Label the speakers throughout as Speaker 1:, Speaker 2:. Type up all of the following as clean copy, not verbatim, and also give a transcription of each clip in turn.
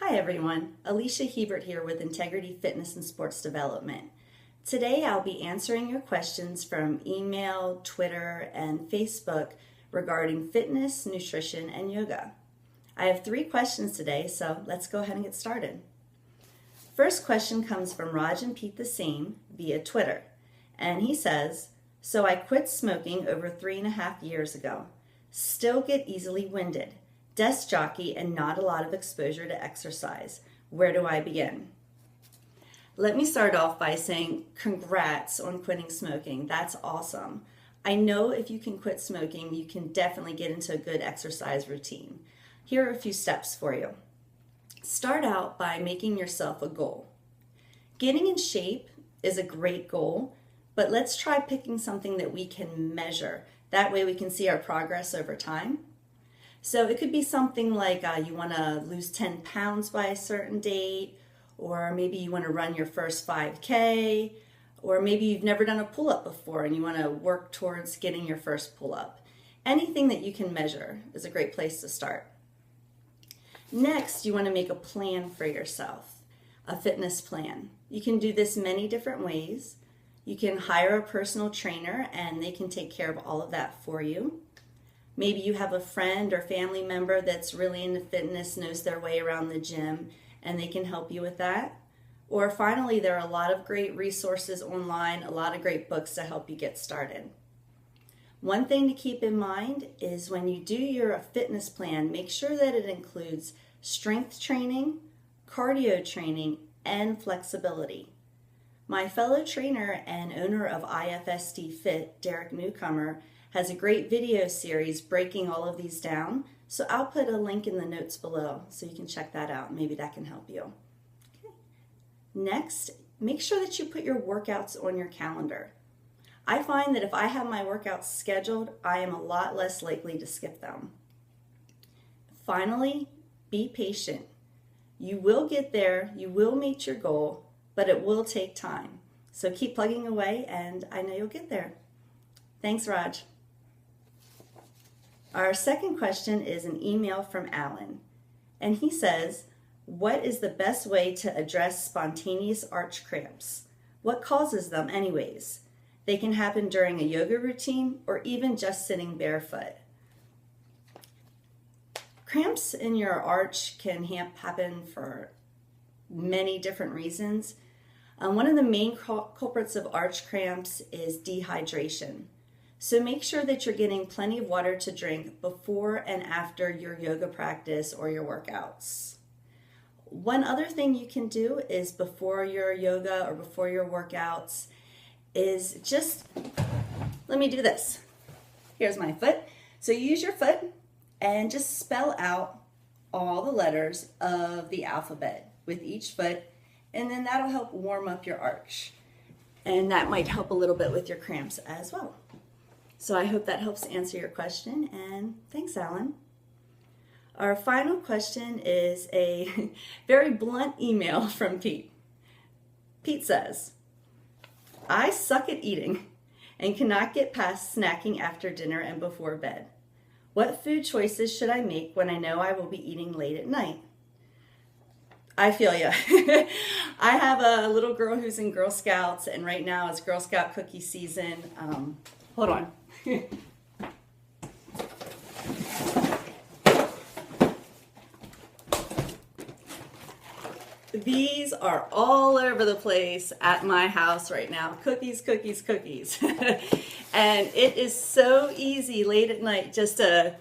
Speaker 1: Hi everyone, Alicia here with Integrity Fitness and Sports Development. Today I'll be answering your questions from email, Twitter, and Facebook regarding fitness, nutrition, and yoga. I have 3 questions today, so let's go ahead and get started. First question comes from Raj and Pete the Same via Twitter, and he says, so I quit smoking over 3.5 years ago. Still get easily winded. Desk jockey and not a lot of exposure to exercise. Where do I begin? Let me start off by saying congrats on quitting smoking. That's awesome. I know if you can quit smoking, you can definitely get into a good exercise routine. Here are a few steps for you. Start out by making yourself a goal. Getting in shape is a great goal, but let's try picking something that we can measure. That way we can see our progress over time. So it could be something like you want to lose 10 pounds by a certain date, or maybe you want to run your first 5K, or maybe you've never done a pull-up before and you want to work towards getting your first pull-up. Anything that you can measure is a great place to start. Next, you want to make a plan for yourself, a fitness plan. You can do this many different ways. You can hire a personal trainer and they can take care of all of that for you. Maybe you have a friend or family member that's really into fitness, knows their way around the gym, and they can help you with that. Or finally, there are a lot of great resources online, a lot of great books to help you get started. One thing to keep in mind is when you do your fitness plan, make sure that it includes strength training, cardio training, and flexibility. My fellow trainer and owner of IFST Fit, Derek Newcomer, has a great video series breaking all of these down. So I'll put a link in the notes below so you can check that out. Maybe that can help you. Okay. Next, make sure that you put your workouts on your calendar. I find that if I have my workouts scheduled, I am a lot less likely to skip them. Finally, be patient. You will get there, you will meet your goal, but it will take time. So keep plugging away and I know you'll get there. Thanks, Raj. Our second question is an email from Alan, and he says, what is the best way to address spontaneous arch cramps? What causes them anyways? They can happen during a yoga routine or even just sitting barefoot. Cramps in your arch can happen for many different reasons. One of the main culprits of arch cramps is dehydration. So make sure that you're getting plenty of water to drink before and after your yoga practice or your workouts. One other thing you can do is before your yoga or before your workouts is just, let me do this. Here's my foot. So you use your foot and just spell out all the letters of the alphabet with each foot, and then that'll help warm up your arch. And that might help a little bit with your cramps as well. So I hope that helps answer your question, and thanks, Alan. Our final question is a very blunt email from Pete. Pete says, I suck at eating and cannot get past snacking after dinner and before bed. What food choices should I make when I know I will be eating late at night? I feel you. I have a little girl who's in Girl Scouts, and right now it's Girl Scout cookie season. Hold on. These are all over the place at my house right now. Cookies, cookies, cookies. And it is so easy late at night just to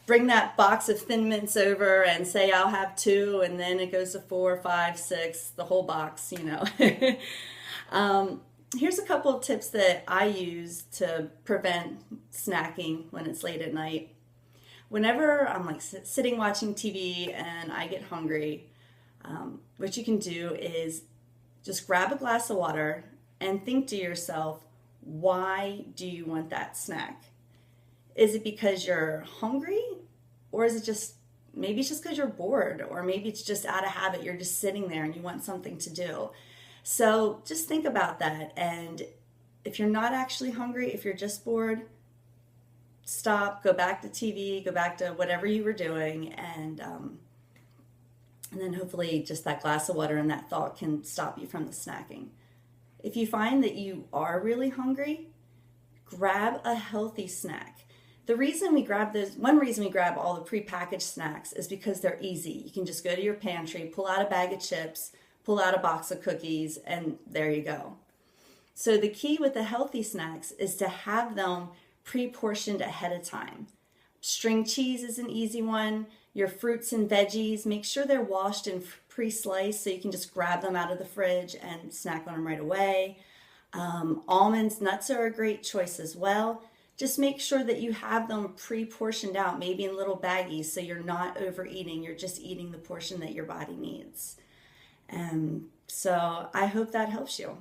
Speaker 1: bring that box of Thin Mints over and say I'll have 2, and then it goes to 4, 5, 6, the whole box, you know. Here's a couple of tips that I use to prevent snacking when it's late at night. Whenever I'm like sitting watching TV and I get hungry, what you can do is just grab a glass of water and think to yourself, why do you want that snack? Is it because you're hungry, or is it just, maybe it's just because you're bored, or maybe it's just out of habit, you're just sitting there and you want something to do. So just think about that, and if you're not actually hungry, if you're just bored, stop, go back to TV, go back to whatever you were doing, and And then hopefully just that glass of water and that thought can stop you from the snacking. If you find that you are really hungry, grab a healthy snack. One reason we grab all the prepackaged snacks is because they're easy. You can just go to your pantry, pull out a bag of chips, pull out a box of cookies, and there you go. So the key with the healthy snacks is to have them pre-portioned ahead of time. String cheese is an easy one. Your fruits and veggies, make sure they're washed and pre-sliced so you can just grab them out of the fridge and snack on them right away. Almonds, nuts are a great choice as well. Just make sure that you have them pre-portioned out, maybe in little baggies, so you're not overeating. You're just eating the portion that your body needs. So I hope that helps you.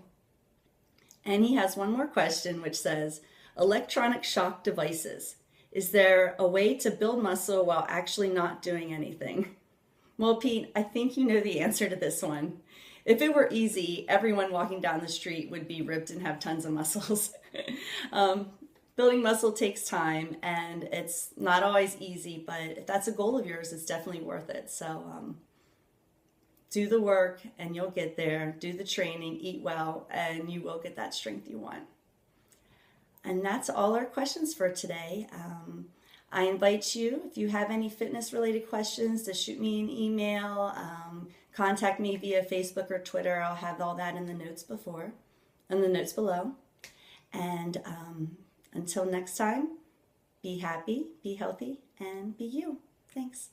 Speaker 1: And he has one more question, which says, electronic shock devices. Is there a way to build muscle while actually not doing anything? Well, Pete, I think you know the answer to this one. If it were easy, everyone walking down the street would be ripped and have tons of muscles. Building muscle takes time, and it's not always easy, but if that's a goal of yours, it's definitely worth it. So do the work and you'll get there. Do the training, eat well, and you will get that strength you want. And that's all our questions for today. I invite you, if you have any fitness related questions, to shoot me an email, contact me via Facebook or Twitter. I'll have all that in the notes below. And until next time, be happy, be healthy, and be you. Thanks.